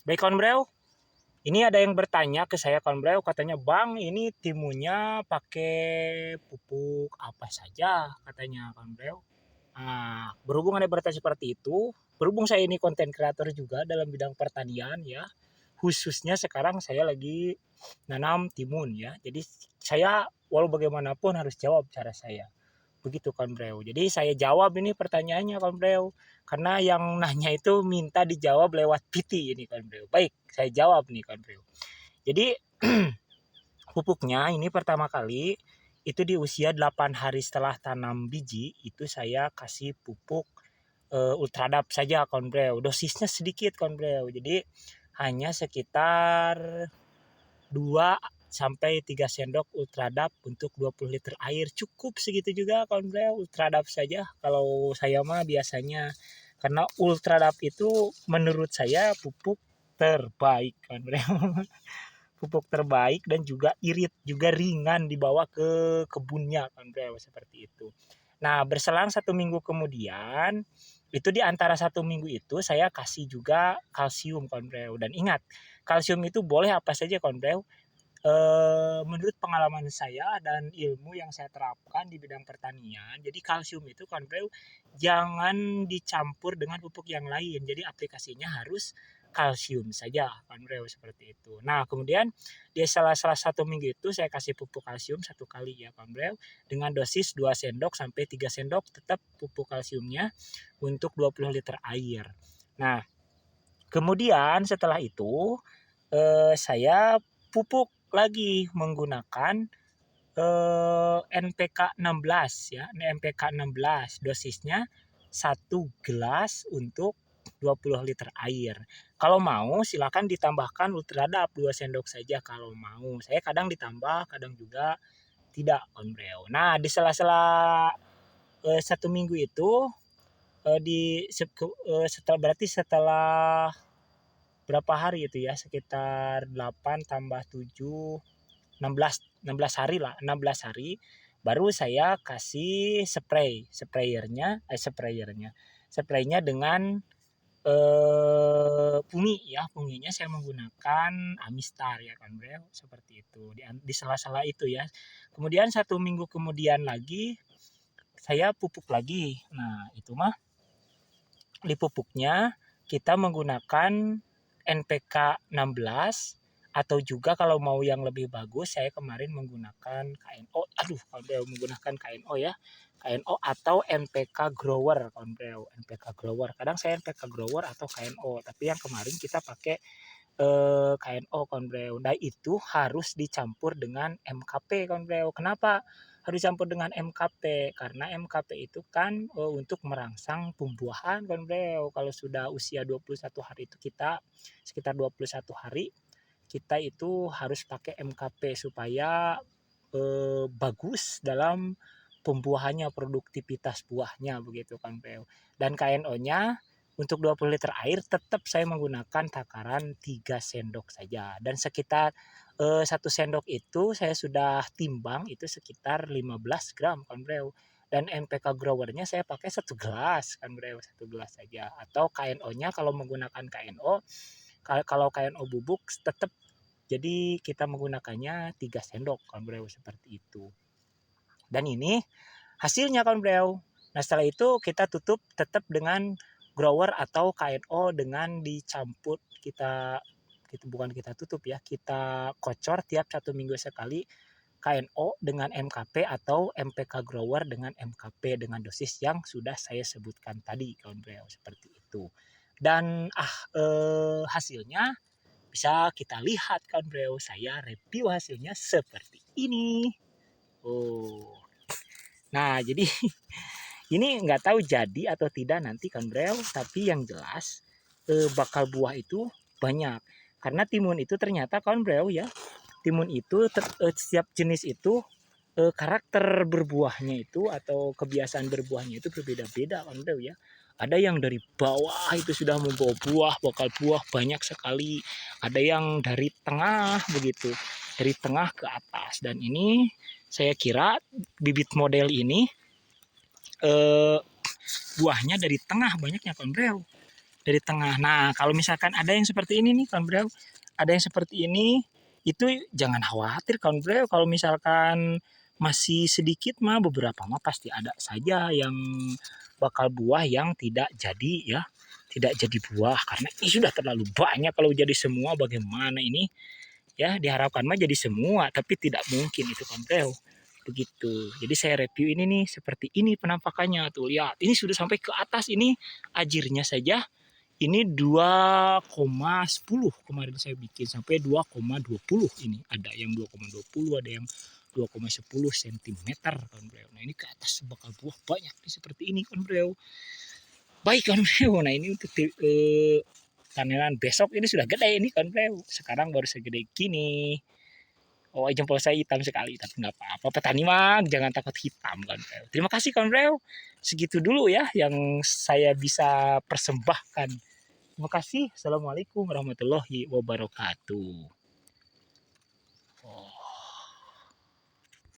Baik kawan bro, ini ada yang bertanya ke saya kawan bro, katanya bang ini timunnya pakai pupuk apa saja katanya kawan bro. Nah, berhubung ada bertanya seperti itu, berhubung saya ini konten kreator juga dalam bidang pertanian ya, khususnya sekarang saya lagi nanam timun ya. Jadi saya walau bagaimanapun harus jawab cara saya. Begitu kan bro. Jadi saya jawab ini pertanyaannya kan bro. Karena yang nanya itu minta dijawab lewat PT ini kan bro. Baik, saya jawab nih kan bro. Jadi pupuknya ini pertama kali itu di usia 8 hari setelah tanam biji itu saya kasih pupuk Ultradap saja kan bro. Dosisnya sedikit kan bro. Jadi hanya sekitar 2 sampai 3 sendok Ultradap untuk 20 liter air. Cukup segitu juga kawan bro, Ultradap saja. Kalau saya mah biasanya karena Ultradap itu menurut saya pupuk terbaik kan bro. Pupuk terbaik dan juga irit, juga ringan dibawa ke kebunnya kan bro, seperti itu. Nah, berselang 1 minggu kemudian, itu di antara 1 minggu itu saya kasih juga kalsium kan bro. Dan ingat, kalsium itu boleh apa saja kan bro. Menurut pengalaman saya dan ilmu yang saya terapkan di bidang pertanian, jadi kalsium itu kan bro jangan dicampur dengan pupuk yang lain. Jadi aplikasinya harus kalsium saja kan bro, seperti itu. Nah kemudian di salah 1 minggu itu saya kasih pupuk kalsium 1 kali ya kan bro, dengan dosis 2 sendok sampai 3 sendok tetap pupuk kalsiumnya untuk 20 liter air. Nah kemudian setelah itu saya pupuk lagi menggunakan NPK 16 ya, NPK 16 dosisnya 1 gelas untuk 20 liter air. Kalau mau silakan ditambahkan Ultradap 2 sendok saja kalau mau. Saya kadang ditambah, kadang juga tidak on bro. Nah, di sela-sela 1 minggu itu setelah berarti setelah berapa hari itu ya, sekitar 8 tambah 7 16 hari lah, 16 hari baru saya kasih sprayernya dengan pungi ya, punginya saya menggunakan Amistar ya kan bro, seperti itu di sela-sela itu ya. Kemudian 1 minggu kemudian lagi saya pupuk lagi. Nah itu mah di pupuknya kita menggunakan NPK 16 atau juga kalau mau yang lebih bagus saya kemarin menggunakan KNO. Aduh, kalau dia menggunakan KNO ya. KNO atau NPK Grower, NPK Grower. Kadang saya NPK Grower atau KNO, tapi yang kemarin kita pakai KNO konbreo. Nah itu harus dicampur dengan MKP konbreo. Kenapa harus dicampur dengan MKP? Karena MKP itu kan untuk merangsang pembuahan konbreo. Kalau sudah usia 21 hari itu kita sekitar 21 hari kita itu harus pakai MKP supaya bagus dalam pembuahannya, produktivitas buahnya begitu kan Bro. Dan KNO-nya untuk 20 liter air tetap saya menggunakan takaran 3 sendok saja. Dan sekitar 1 sendok itu saya sudah timbang itu sekitar 15 gram kan Bro. Dan MPK growernya saya pakai 1 gelas kan Bro, 1 gelas saja. Atau KNO-nya kalau menggunakan KNO, kalau KNO bubuk tetap jadi kita menggunakannya 3 sendok kan Bro, seperti itu. Dan ini hasilnya kan Bro. Nah setelah itu kita tutup tetap dengan grower atau KNO dengan dicampur kita bukan kita tutup ya, kita kocor tiap 1 minggu sekali KNO dengan MKP atau MPK grower dengan MKP dengan dosis yang sudah saya sebutkan tadi kawan bro, seperti itu. Dan hasilnya bisa kita lihat kan bro, saya review hasilnya seperti ini. Oh, nah jadi ini nggak tahu jadi atau tidak nanti kan bro, tapi yang jelas bakal buah itu banyak. Karena timun itu ternyata kan bro ya, timun itu setiap jenis itu karakter berbuahnya itu atau kebiasaan berbuahnya itu berbeda-beda kan bro ya. Ada yang dari bawah itu sudah membawa buah, bakal buah banyak sekali. Ada yang dari tengah begitu, dari tengah ke atas. Dan ini saya kira bibit model ini buahnya dari tengah banyaknya kan bro. dari tengah. Nah, kalau misalkan ada yang seperti ini nih kawan bro, ada yang seperti ini, itu jangan khawatir kawan bro. Kalau misalkan masih sedikit mah, beberapa mah pasti ada saja yang bakal buah yang tidak jadi ya, tidak jadi buah karena ini sudah terlalu banyak. Kalau jadi semua bagaimana ini ya, diharapkan mah jadi semua tapi tidak mungkin itu kan bro, begitu. Jadi saya review ini nih, seperti ini penampakannya tuh, lihat ini sudah sampai ke atas ini ajirnya saja. Ini 2,10 kemarin saya bikin sampai 2,20, ini ada yang 2,20, ada yang 2,10 cm kan bro. Nah ini ke atas bakal buah banyak nih seperti ini kan bro. Baik kan bro, nah ini untuk panenan besok ini sudah gede ini kan bro. Sekarang baru segede gini. Oh, jempol saya hitam sekali, tapi nggak apa-apa. Petani mah jangan takut hitam kan bro. Terima kasih kan bro. Segitu dulu ya yang saya bisa persembahkan. Terima kasih. Assalamualaikum warahmatullahi wabarakatuh.